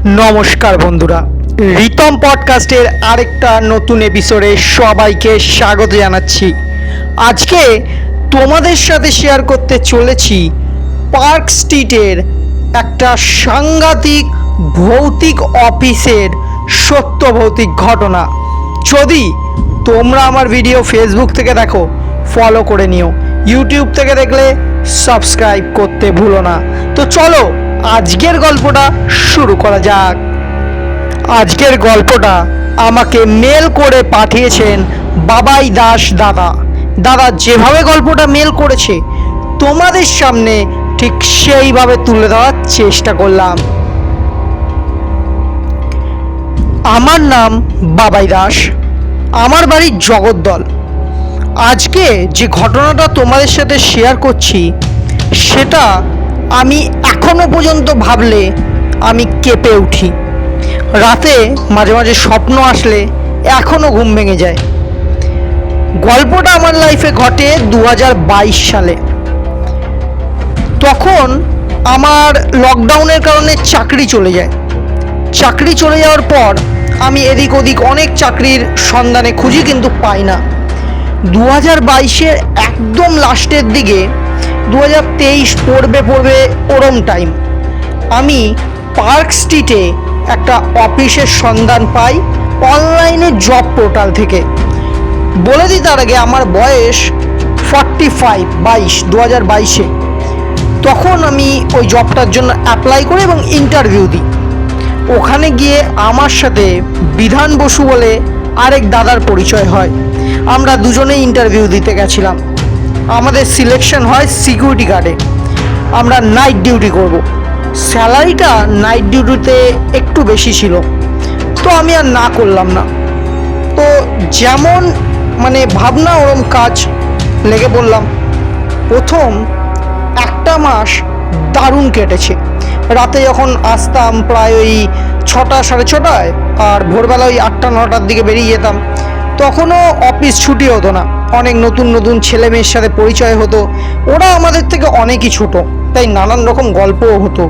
নমস্কার বন্ধুরা, রিতম পডকাস্টের আরেকটা নতুন এপিসোডে সবাইকে স্বাগত জানাচ্ছি। আজকে তোমাদের সাথে শেয়ার করতে চলেছি পার্ক স্ট্রিটের একটা সাংঘাতিক ভৌতিক অফিসের সত্য ভৌতিক ঘটনা। যদি তোমরা আমার ভিডিও ফেসবুক থেকে দেখো, ফলো করে নিও। ইউটিউব থেকে দেখলে সাবস্ক্রাইব করতে ভুলো না। তো চলো আজকের গল্পটা শুরু করা যাক। আজকের গল্পটা আমাকে মেল করে পাঠিয়েছেন বাবাই দাস দাদা যেভাবে গল্পটা মেল করেছে তোমাদের সামনে ঠিক সেইভাবে তুলে ধরার চেষ্টা করলাম। আমার নাম বাবাই দাস, আমার বাড়ি জগদ্দল। আজকে যে ঘটনাটা তোমাদের সাথে শেয়ার করছি সেটা আমি এখনো পর্যন্ত ভাবলে আমি কেঁপে উঠি। রাতে মাঝে মাঝে স্বপ্ন আসলে এখনো ঘুম ভেঙে যায়। গল্পটা আমার লাইফে ঘটে 2022 সালে। তখন আমার লকডাউনের কারণে চাকরি চলে যায়। চাকরি চলে যাওয়ার পর আমি এদিক ওদিক অনেক চাকরির সন্ধানে খুঁজি, কিন্তু পাই না। 2022-এর একদম লাস্টের দিকে 2023 পড়বে ওরম টাইম আমি পার্ক স্ট্রিটে একটা অফিসের সন্ধান পাই অনলাইনে জব পোর্টাল থেকে। বলে দিই তার আগে আমার বয়স 2022-এ। তখন আমি ওই জবটার জন্য অ্যাপ্লাই করি এবং ইন্টারভিউ দিই। ওখানে গিয়ে আমার সাথে বিধান বসু বলে আরেক দাদার পরিচয় হয়। আমরা দুজনেই ইন্টারভিউ দিতে গেছিলাম। আমাদের সিলেকশন হয় সিকিউরিটি গার্ডে। আমরা নাইট ডিউটি করব। স্যালারিটা নাইট ডিউটিতে একটু বেশি ছিল, তো আমি আর না করলাম না। তো যেমন ভাবনা ওরম কাজ লেগে পড়লাম। প্রথম একটা মাস দারুণ কেটেছে। রাতে যখন আসতাম প্রায় ওই 6টা সাড়ে 6টায়, আর ভোরবেলা ওই 8টা 9টার দিকে বেরিয়ে যেতাম। তখনও অফিস ছুটি হতো না। অনেক নতুন নতুন ছেলে মেয়ের সাথে পরিচয় হতো। ওরা আমাদের থেকে অনেকই ছোটো, তাই নানান রকম গল্পও হতো।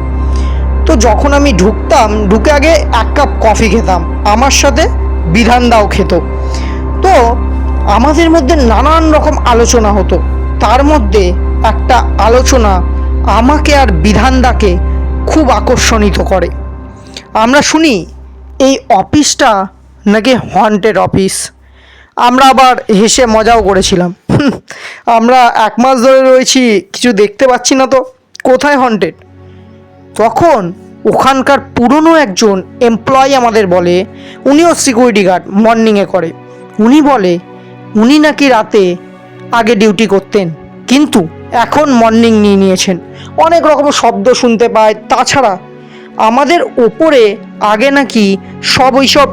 তো যখন আমি ঢুকতাম, ঢুকে আগে 1 কাপ কফি খেতাম, আমার সাথে বিধানদাও খেত। তো আমাদের মধ্যে নানান রকম আলোচনা হতো। তার মধ্যে একটা আলোচনা আমাকে আর বিধানদাকে খুব আকর্ষণিত করে। আমরা শুনি এই অফিসটা নাকি হন্টেড অফিস। আমরা আবার হেসে মজাও করেছিলাম। আমরা 1 মাস ধরে রয়েছি, কিছু দেখতে পাচ্ছি না তো, কোথায় হন্টেড? তখন ওখানকার পুরনো একজন এমপ্লয়ি আমাদের বলে, উনিও সিকিউরিটি গার্ড, মর্নিংয়ে করে। উনি বলে উনি নাকি রাতে আগে ডিউটি করতেন, কিন্তু এখন মর্নিং নিয়ে নিয়েছেন। অনেক রকম শব্দ শুনতে পায়। তাছাড়া আমাদের ওপরে আগে নাকি সব ওইসব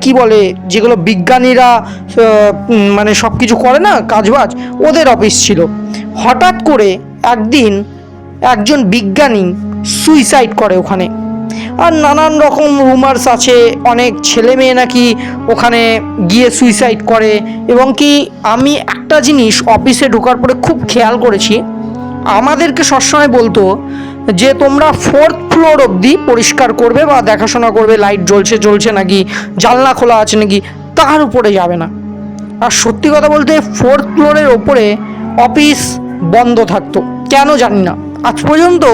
কি বলে, যেগুলো বিজ্ঞানীরা সব কিছু করে না কাজবাজ, ওদের অফিস ছিল। হঠাৎ করে একদিন একজন বিজ্ঞানী সুইসাইড করে ওখানে। আর নানান রকম রুমার্স আছে, অনেক ছেলে মেয়ে নাকি ওখানে গিয়ে সুইসাইড করে। এবং কি আমি একটা জিনিস অফিসে ঢোকার পরে খুব খেয়াল করেছি, আমাদেরকে সবসময় বলতো যে তোমরা 4th ফ্লোর অবধি পরিষ্কার করবে বা দেখাশোনা করবে, লাইট জ্বলছে নাকি, জানলা খোলা আছে নাকি, তার উপরে যাবে না। আর সত্যি কথা বলতে 4th ফ্লোরের ওপরে অফিস বন্ধ থাকতো, কেন জানি না, আজ পর্যন্ত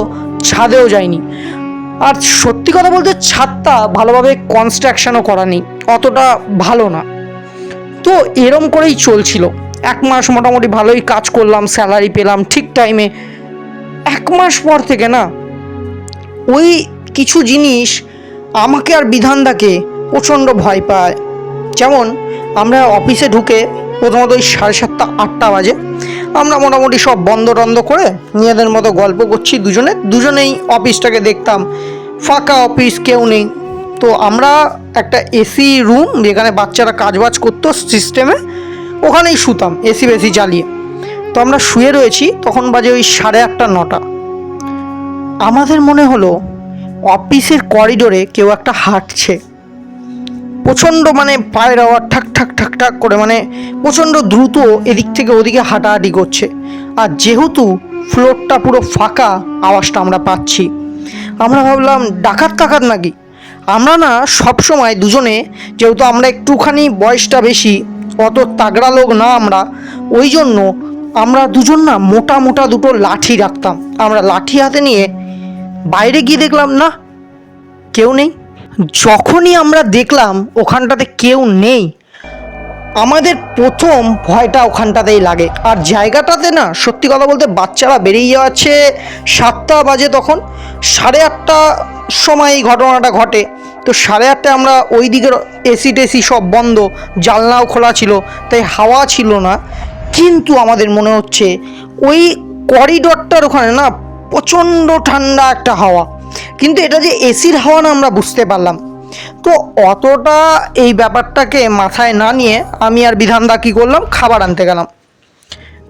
ছাদেও যায়নি। আর সত্যি কথা বলতে ছাদটা ভালোভাবে কনস্ট্রাকশনও করা নেই, অতটা ভালো না। তো এরম করেই চলছিল। 1 মাস মোটামুটি ভালোই কাজ করলাম, স্যালারি পেলাম ঠিক টাইমে। 1 মাস পর থেকে না ওই কিছু জিনিস আমাকে আর বিধানদাকে প্রচণ্ড ভয় পায়। যেমন আমরা অফিসে ঢুকে প্রথমত ওই 7:30 8টা বাজে। আমরা মোটামুটি সব বন্ধ করে নিজেদের মতো গল্প করছি দুজনেই অফিসটাকে দেখতাম। ফাঁকা অফিস, কেউ নেই। তো আমরা একটা এসি রুম, যেখানে বাচ্চারা কাজবাজ করতো সিস্টেমে, ওখানেই শুতাম এসি বেসি চালিয়ে। তো আমরা শুয়ে রয়েছি, তখন বাজে ওই 8:30 9টা। আমাদের মনে হলো অফিসের করিডোরে কেউ একটা হাঁটছে। প্রচণ্ড পায়ের আওয়াজ, ঠাক ঠাক ঠাক ঠাক করে, প্রচণ্ড দ্রুত এদিক থেকে ওদিকে হাঁটাহাঁটি করছে। আর যেহেতু ফ্লোরটা পুরো ফাঁকা, আওয়াজটা আমরা পাচ্ছি। আমরা ভাবলাম ডাকাত নাকি। আমরা না সব সময় দুজনে, যেহেতু আমরা একটুখানি বয়সটা বেশি, অত তাগড়া লোক না আমরা, ওই জন্য আমরা দুজন না মোটা মোটা দুটো লাঠি রাখতাম। আমরা লাঠি হাতে নিয়ে বাইরে গিয়ে দেখলাম না কেউ নেই। যখনই আমরা দেখলাম ওখানটাতে কেউ নেই, আমাদের প্রথম ভয়টা ওখানটাতেই লাগে। আর জায়গাটাতে না সত্যি কথা বলতে বাচ্চারা বেরিয়ে যাচ্ছে 7টা বাজে, তখন 8:30 সময় এই ঘটনাটা ঘটে। তো 8:30 আমরা ওই দিকের এসি টেসি সব বন্ধ, জানলাও খোলা ছিল, তাই হাওয়া ছিল না। কিন্তু আমাদের মনে হচ্ছে ওই করিডরটার ওখানে না প্রচণ্ড ঠান্ডা একটা হাওয়া, কিন্তু এটা যে এসির হাওয়া না আমরা বুঝতে পারলাম। তো অতটা এই ব্যাপারটাকে মাথায় না নিয়ে আমি আর বিধানদা কী করলাম, খাবার আনতে গেলাম।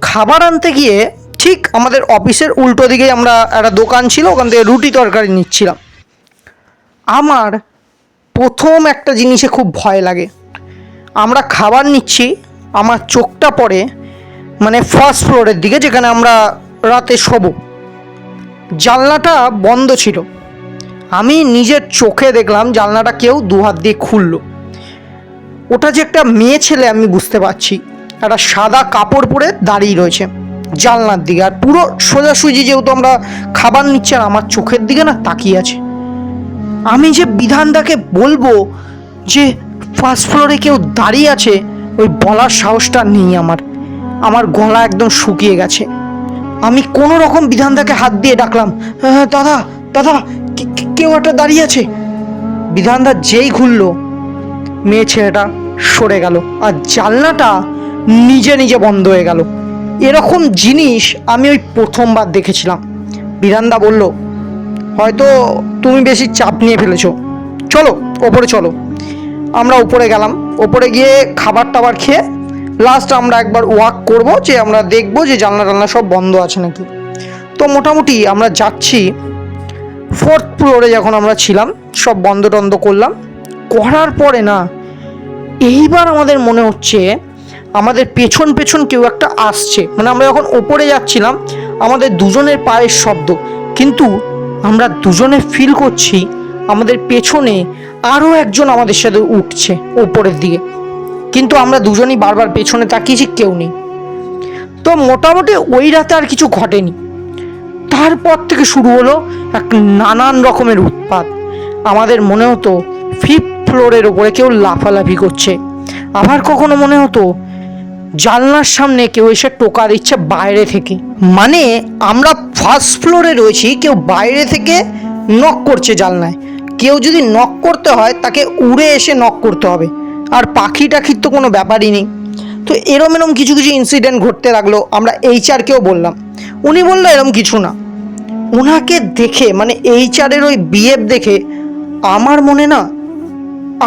খাবার আনতে গিয়ে ঠিক আমাদের অফিসের উল্টো দিকে আমরা একটা দোকান ছিল, ওখান থেকে রুটি তরকারি নিচ্ছিলাম। আমার প্রথম একটা জিনিসে খুব ভয় লাগে। আমরা খাবার নিচ্ছি, আমার চোখটা পড়ে মানে ফার্স্ট ফ্লোরের দিকে, যেখানে আমরা রাতে শোবো। জানলাটা বন্ধ ছিল, আমি নিজের চোখে দেখলাম জানলাটা কেউ 2 হাত দিয়ে খুললো। ওটা যে একটা মেয়ে ছেলে আমি বুঝতে পারছি, একটা সাদা কাপড় পরে দাঁড়িয়ে রয়েছে জানলার দিকে, আর পুরো সোজাসুজি, যেহেতু আমরা খাবার নিচ্ছি, আর আমার চোখের দিকে না তাকিয়ে আছে। আমি যে বিধানদাকে বলবো যে ফার্স্ট ফ্লোরে কেউ দাঁড়িয়ে আছে, ওই বলার সাহসটা নেই আমার গলা একদম শুকিয়ে গেছে। আমি কোনো রকম বিধানদাকে হাত দিয়ে ডাকলাম, দাদা দাদা কেউ একটা দাঁড়িয়ে আছে। বিধানদা যেই ঘুরলো, মেয়ে ছেলেটা সরে গেল, আর জানলাটা নিজে নিজে বন্ধ হয়ে গেল। এরকম জিনিস আমি ওই প্রথমবার দেখেছিলাম। বিধানদা বলল, হয়তো তুমি বেশি চাপ নিয়ে ফেলেছো, চলো ওপরে চলো। আমরা উপরে গেলাম, ওপরে গিয়ে খাবার টাবার খেয়ে লাস্ট আমরা একবার ওয়াক করব, যে আমরা দেখবো যে জানলা টানলা সব বন্ধ আছে নাকি। তো মোটামুটি আমরা যাচ্ছি 4th ফ্লোরে, যখন আমরা ছিলাম সব বন্ধ টন্ধ করলাম। করার পরে না এইবার আমাদের মনে হচ্ছে আমাদের পেছন পেছন কেউ একটা আসছে। মানে আমরা যখন ওপরে যাচ্ছিলাম আমাদের দুজনের পায়ের শব্দ, কিন্তু আমরা দুজনে ফিল করছি আমাদের পেছনে আরও একজন আমাদের সাথে উঠছে ওপরের দিকে, কিন্তু আমরা দুজনই বারবার পেছনে তাকিয়েছি, কেউ নেই। তো মোটামুটি ওই রাতে আর কিছু ঘটেনি। তারপর থেকে শুরু হলো এক নানান রকমের উৎপাত। আমাদের মনে হতো 5th ফ্লোরের ওপরে কেউ লাফালাফি করছে, আবার কখনো মনে হতো জানলার সামনে কেউ এসে টোকা দিচ্ছে বাইরে থেকে। মানে আমরা ফার্স্ট ফ্লোরে রয়েছি, কেউ বাইরে থেকে নক করছে জানলায়। কেউ যদি নক করতে হয় তাকে উড়ে এসে নক করতে হবে, আর পাখি টাখির তো কোনো ব্যাপারই নেই। তো এরম কিছু কিছু ইনসিডেন্ট ঘটতে লাগলো। আমরা HR-কেও বললাম, উনি বললো এরম কিছু না। ওনাকে দেখে মানে HR-এর ওই বিহেভ দেখে আমার মনে না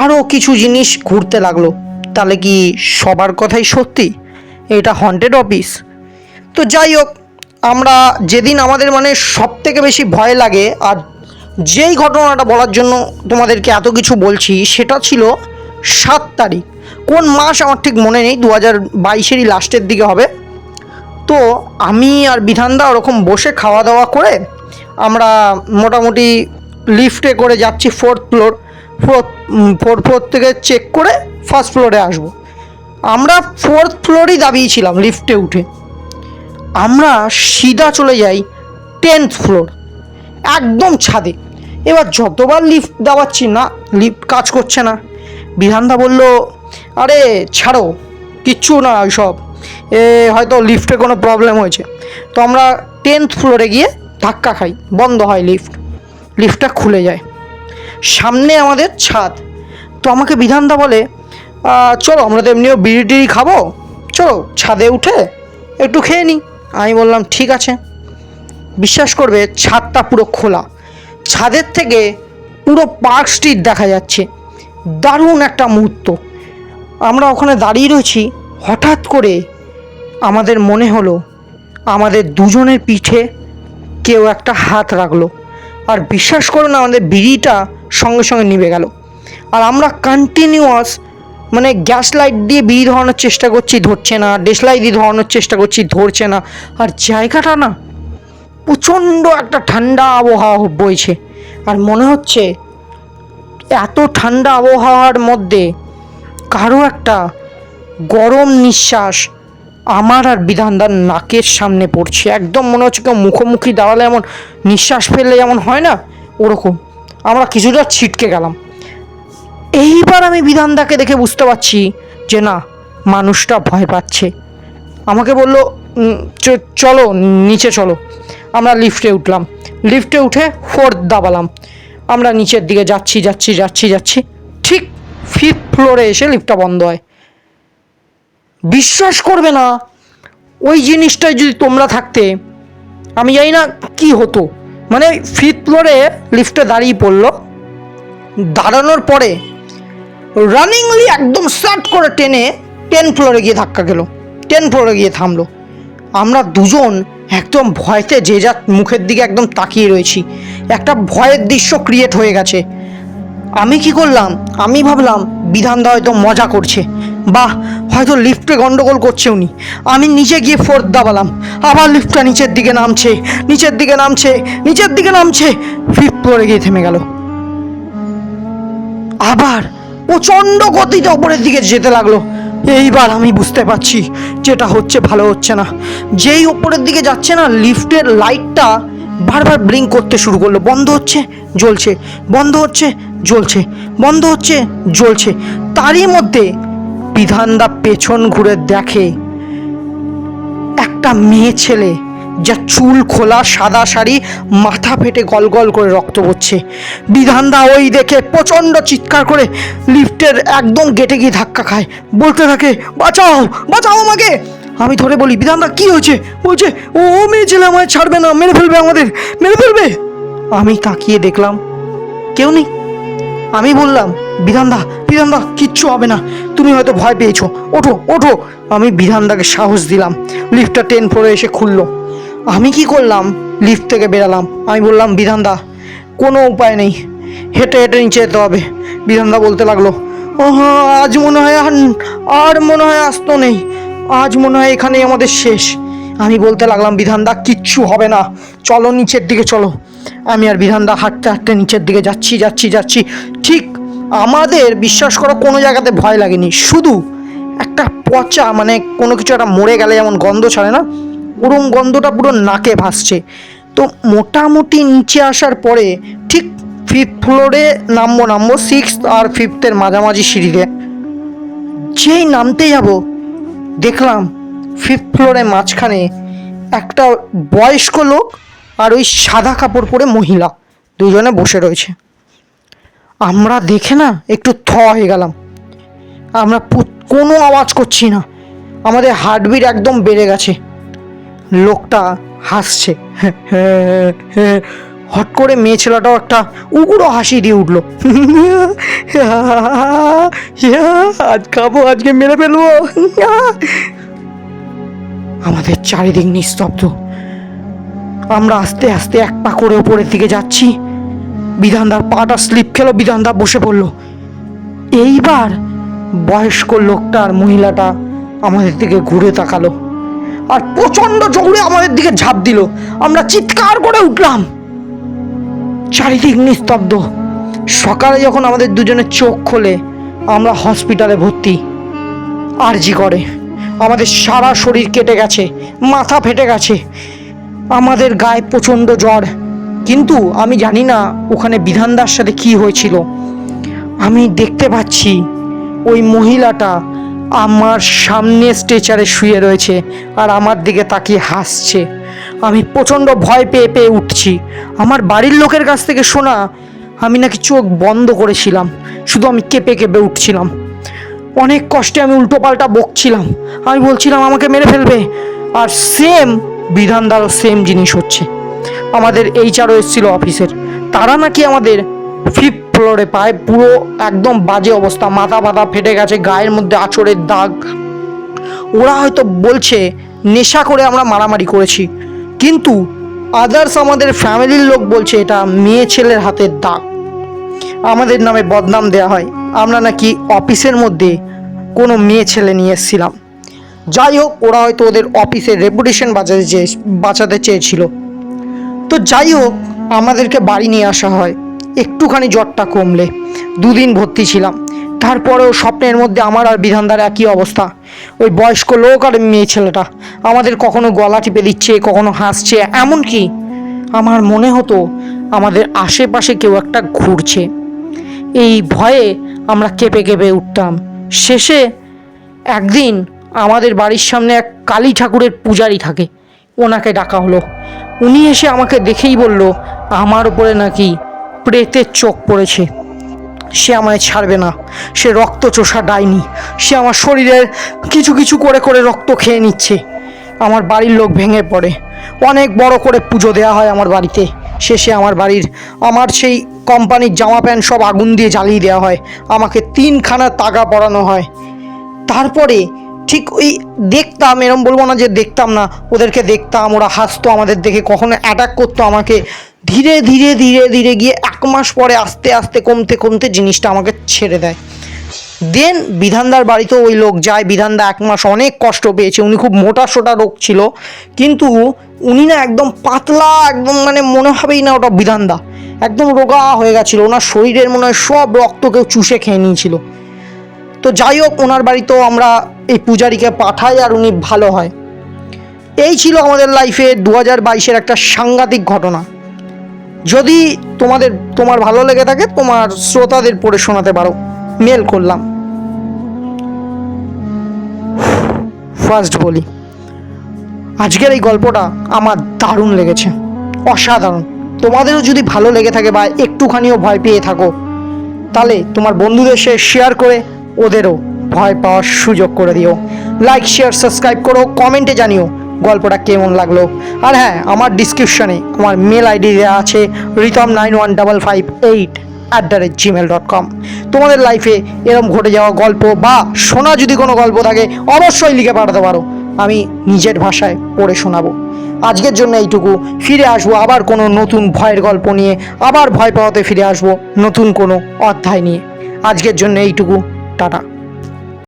আরও কিছু জিনিস ঘুরতে লাগলো। তাহলে কি সবার কথাই সত্যি, এটা হন্টেড অফিস? তো যাই হোক, আমরা যেদিন আমাদের মানে সব থেকে বেশি ভয় লাগে, আর যেই ঘটনাটা বলার জন্য তোমাদেরকে এত কিছু বলছি, সেটা ছিল 7 তারিখ। কোন মাস আমার ঠিক মনে নেই, 2022-এরই লাস্টের দিকে হবে। তো আমি আর বিধানদা ওরকম বসে খাওয়া দাওয়া করে আমরা মোটামুটি লিফটে করে যাচ্ছি 4th ফ্লোর। 4th ফ্লোর থেকে চেক করে ফার্স্ট ফ্লোরে আসবো। আমরা 4th ফ্লোরেই দাঁড়িয়েছিলাম লিফটে উঠে। আমরা সিধা চলে যাই 10th ফ্লোর, একদম ছাদে। এবার যতবার লিফট দাবাচ্ছি না, লিফট কাজ করছে না। বিধানদা বলল, আরে ছাড়ো, কিচ্ছু না ওইসব, হয়তো লিফটে কোনো প্রবলেম হয়েছে। তো আমরা 10th ফ্লোরে গিয়ে ধাক্কা খাই, বন্ধ হয় লিফটটা খুলে যায়, সামনে আমাদের ছাদ। তো আমাকে বিধানদা বলে, চলো আমরা তো এমনিও বিড়ি টিড়ি খাবো, চলো ছাদে উঠে একটু খেয়ে নিই। আমি বললাম ঠিক আছে। বিশ্বাস করবে, ছাদটা পুরো খোলা, ছাদের থেকে পুরো পার্ক স্ট্রিট দেখা যাচ্ছে। দারুণ একটা মুহূর্ত। আমরা ওখানে দাঁড়িয়ে রয়েছি, হঠাৎ করে আমাদের মনে হলো আমাদের দুজনের পিঠে কেউ একটা হাত রাখলো, আর বিশ্বাস করো না, আমাদের বিড়িটা সঙ্গে সঙ্গে নিভে গেল। আর আমরা কন্টিনিউয়াস মানে গ্যাস লাইট দিয়ে বিড়ি ধরানোর চেষ্টা করছি, ধরছে না, ডেসলাই দিয়ে ধরানোর চেষ্টা করছি, ধরছে না। আর জায়গাটা না প্রচণ্ড একটা ঠান্ডা আবহাওয়া বইছে, আর মনে হচ্ছে এত ঠান্ডা আবহাওয়ার মধ্যে কারো একটা গরম নিঃশ্বাস আমার আর বিধানদার নাকের সামনে পড়ছে। একদম মনে হচ্ছে কেউ মুখোমুখি দাঁড়ালে এমন নিঃশ্বাস ফেললে যেমন হয় না, ওরকম আমরা কিছুটা ছিটকে গেলাম। এইবার আমি বিধানদাকে দেখে বুঝতে পারছি যে না, মানুষটা ভয় পাচ্ছে। আমাকে বলল চলো নিচে চলো। আমরা লিফটে উঠলাম, লিফটে উঠে 4th দাবালাম। আমরা নিচের দিকে যাচ্ছি যাচ্ছি যাচ্ছি যাচ্ছি, ঠিক 5th ফ্লোরে এসে লিফটটা বন্ধ হয়। বিশ্বাস করবে না, ওই জিনিসটাই যদি তোমরা থাকতে আমি জানি না কি হতো। মানে 5th ফ্লোরে লিফটে দাঁড়িয়ে পড়লো, দাঁড়ানোর পরে রানিংলি একদম স্টার্ট করে টেনে 10 ফ্লোরে গিয়ে ধাক্কা গেল, 10 ফ্লোরে গিয়ে থামলো। আমরা দুজন একদম ভয়তে যে যার মুখের দিকে একদম তাকিয়ে রয়েছি। একটা ভয়ের দৃশ্য ক্রিয়েট হয়ে গেছে। আমি কি করলাম, আমি ভাবলাম বিধানদা হয়তো মজা করছে বা হয়তো লিফটে গন্ডগোল করছে উনি। আমি নিচে গিয়ে 4th দাবালাম, আবার লিফটটা নিচের দিকে নামছে নিচের দিকে নামছে নিচের দিকে নামছে, 5th ফ্লোরে গিয়ে থেমে গেল। আবার প্রচণ্ড গতিতে ওপরের দিকে যেতে লাগলো। এইবার আমি বুঝতে পারছি যেটা হচ্ছে ভালো হচ্ছে না। যেই ওপরের দিকে যাচ্ছে না, লিফটের লাইটটা বারবার ব্লিঙ্ক করতে শুরু করলো। বন্ধ হচ্ছে জ্বলছে, বন্ধ হচ্ছে জ্বলছে, বন্ধ হচ্ছে জ্বলছে। তারই মধ্যে বিধানদা পেছন ঘুরে দেখে একটা মেয়ে ছেলে, যা চুল খোলা, সাদা শাড়ি, মাথা ফেটে গল গল করে রক্ত পড়ছে। বিধানদা ওই দেখে প্রচণ্ড চিৎকার করে লিফটের একদম গেটে গিয়ে ধাক্কা খায়, বলতে থাকে বাঁচাও বাঁচাও আমাকে। আমি ধরে বলি বিধানদা কি হয়েছে? বলছে ও মেয়ে ছেলে আমায় ছাড়বে না, মেরে ফেলবে, আমাদের মেরে ফেলবে। আমি তাকিয়ে দেখলাম কেউ নেই। আমি বললাম বিধানদা বিধানদা কিচ্ছু হবে না, তুমি হয়তো ভয় পেয়েছো, ওঠো ওঠো। আমি বিধানদাকে সাহস দিলাম। লিফটটা 10 ফ্লোরে এসে খুললো। আমি কি করলাম, লিফট থেকে বেরালাম। আমি বললাম বিধানদা কোনো উপায় নেই, হেঁটে হেঁটে নিচে যেতে হবে। বিধানদা বলতে লাগলো ও আজ মনে হয় আর মনে হয় আসতো নেই, আজ মনে হয় এখানেই আমাদের শেষ। আমি বলতে লাগলাম বিধানদা কিচ্ছু হবে না, চলো নিচের দিকে চলো। আমি আর বিধানদা হাঁটতে হাঁটতে নিচের দিকে যাচ্ছি যাচ্ছি যাচ্ছি। ঠিক আমাদের বিশ্বাস করো কোনো জায়গাতে ভয় লাগেনি, শুধু একটা পচা, মানে কোনো কিছু একটা মরে গেলে যেমন গন্ধ ছাড়ে না, ওরম গন্ধটা পুরো নাকে ভাসছে। তো মোটামুটি নিচে আসার পরে ঠিক 5th ফ্লোরে নামবো 6th আর 5th মাঝামাঝি সিঁড়িতে যেই নামতে যাব, দেখলাম 5th ফ্লোরে মাঝখানে একটা বয়স্ক লোক আর ওই সাদা কাপড় পরে মহিলা দুজনে বসে রয়েছে। আমরা দেখে না একটু হয়ে গেলাম। আমরা কোনো আওয়াজ করছি না, আমাদের হার্টবিট একদম বেড়ে গেছে। লোকটা হাসছে, হট করে মেয়ে ছেলেটাও একটা উগ্র হাসি দিয়ে উঠলো, আজ খাবো, আজকে মেরে ফেলবো। আমাদের চারিদিক নিস্তব্ধ। আমরা আস্তে আস্তে এক পা করে ওপরের দিকে যাচ্ছি। বিধানদার পাটা স্লিপ খেলো, বিধানদা বসে পড়লো। এইবার বয়স্ক লোকটা আর মহিলাটা আমাদের দিকে ঘুরে তাকালো আর প্রচন্ড জোরে আমাদের দিকে ঝাঁপ দিল। আমরা চিৎকার করে উঠলাম, চারিদিক নিস্তব্ধ। সকালে যখন আমাদের দুজনের চোখ খোলে, আমরা হসপিটালে ভর্তি আরজি করে। আমাদের সারা শরীর কেটে গেছে, মাথা ফেটে গেছে, আমাদের গায়ে প্রচণ্ড জ্বর। কিন্তু আমি জানি না ওখানে বিধানদার সাথে কি হয়েছিল। আমি দেখতে পাচ্ছি ওই মহিলাটা আমার সামনে স্ট্রেচারে শুয়ে রয়েছে আর আমার দিকে তাকিয়ে হাসছে। আমি প্রচণ্ড ভয় পেয়ে পেয়ে উঠছি। আমার বাড়ির লোকের কাছ থেকে শোনা আমি নাকি চোখ বন্ধ করেছিলাম, শুধু আমি কেঁপে কেঁপে উঠছিলাম। অনেক কষ্টে আমি উল্টো পাল্টা বকছিলাম, আমি বলছিলাম আমাকে মেরে ফেলবে। আর সেম বিধানদারও সেম জিনিস হচ্ছে। আমাদের এইচআরও এসেছিল অফিসের, তারা নাকি আমাদের 5th ফ্লোরে পায়, পুরো একদম বাজে অবস্থা, মাথা ব্যথা ফেটে গেছে, গায়ের মধ্যে আঁচড়ের দাগ। ওরা হয়তো বলছে নেশা করে আমরা মারামারি করেছি, কিন্তু আদার্স আমাদের ফ্যামিলির লোক বলছে এটা মেয়ে ছেলের হাতের দাগ। আমাদের নামে বদনাম দেওয়া হয়, আমরা নাকি অফিসের মধ্যে কোনো মেয়ে ছেলে নিয়ে এসেছিলাম। যাই হোক, ওরা হয়তো ওদের অফিসের রেপুটেশন বাঁচাতে চেয়েছিল। তো যাই হোক, আমাদেরকে বাড়ি নিয়ে আসা হয় একটুখানি জ্বরটা কমলে। 2 দিন ভর্তি ছিলাম। তারপরেও স্বপ্নের মধ্যে আমার আর বিধানদার একই অবস্থা। ওই বয়স্ক লোক আর মেয়ে ছেলেটা আমাদের কখনো গলা টিপে দিচ্ছে, কখনো হাসছে, এমনকি আমার মনে হতো আমাদের আশেপাশে কেউ একটা ঘুরছে। এই ভয়ে আমরা কেঁপে কেঁপে উঠতাম। শেষে একদিন আমাদের বাড়ির সামনে এক কালী ঠাকুরের পূজারি থাকে, ওনাকে ডাকা হলো। উনি এসে আমাকে দেখেই বলল আমার উপরে নাকি প্রেতের চোখ পড়েছে, সে আমায় ছাড়বে না, সে রক্ত চোষা ডাইনি, সে আমার শরীরের কিছু কিছু করে করে রক্ত খেয়ে নিচ্ছে। আমার বাড়ির লোক ভেঙে পড়ে, অনেক বড় করে পুজো দেওয়া হয় আমার বাড়িতে। শেষে আমার সেই কোম্পানির জামা প্যান্ট সব আগুন দিয়ে জ্বালিয়ে দেওয়া হয়, আমাকে 3খানা তাগা পরানো হয়। তারপরে ঠিক ওই দেখতাম, এরম বলবো না যে দেখতাম না, ওদেরকে দেখতাম, ওরা হাসতো আমাদের দেখে, কখনো অ্যাটাক করতো আমাকে। ধীরে ধীরে ধীরে ধীরে গিয়ে 1 মাস পরে আস্তে আস্তে কমতে কমতে জিনিসটা আমাকে ছেড়ে দেয়। দেন বিধানদার বাড়িতেও ওই লোক যায়। বিধানদা 1 মাস অনেক কষ্ট পেয়েছে। উনি খুব মোটা সোটা রোগ ছিল, কিন্তু উনি না একদম পাতলা, একদম মানে মনে হবেই না ওটা বিধানদা, একদম রোগা হয়ে গেছিলো। ওনার শরীরের মনে হয় সব রক্ত কেউ চুষে খেয়ে নিয়েছিল। তো যাই হোক, ওনার বাড়িতেও আমরা এই পূজারীকে পাঠাই আর উনি ভালো হয়। এই ছিল আমাদের লাইফে 2022-এর একটা সাংঘাতিক ঘটনা। যদি তোমার ভালো লেগে থাকে, তোমার শ্রোতাদের পড়ে শোনাতে পারো, মেল করলাম। ফার্স্ট বলি, আজকের এই গল্পটা আমার দারুণ লেগেছে, অসাধারণ। তোমাদেরও যদি ভালো লেগে থাকে বা একটুখানিও ভয় পেয়ে থাকো, তাহলে তোমার বন্ধুদের সাথে শেয়ার করে ওদেরও ভয় পাওয়ার সুযোগ করে দিও। লাইক, শেয়ার, সাবস্ক্রাইব করো, কমেন্টে জানিও গল্পটা কেমন লাগলো। আর হ্যাঁ, আমার ডিসক্রিপশানে আমার মেল আইডি দেওয়া আছে ritam91558@gmail.com। তোমাদের লাইফে এরম ঘটে যাওয়া গল্প বা শোনা যদি কোনো গল্প থাকে, অবশ্যই লিখে পাঠাতে পারো, আমি নিজের ভাষায় পড়ে শোনাবো। আজকের জন্য এইটুকু। ফিরে আসবো আবার কোনো নতুন ভয়ের গল্প নিয়ে, আবার ভয় পাওয়াতে ফিরে আসবো নতুন কোনো অধ্যায় নিয়ে। আজকের জন্য এইটুকু, টাটা।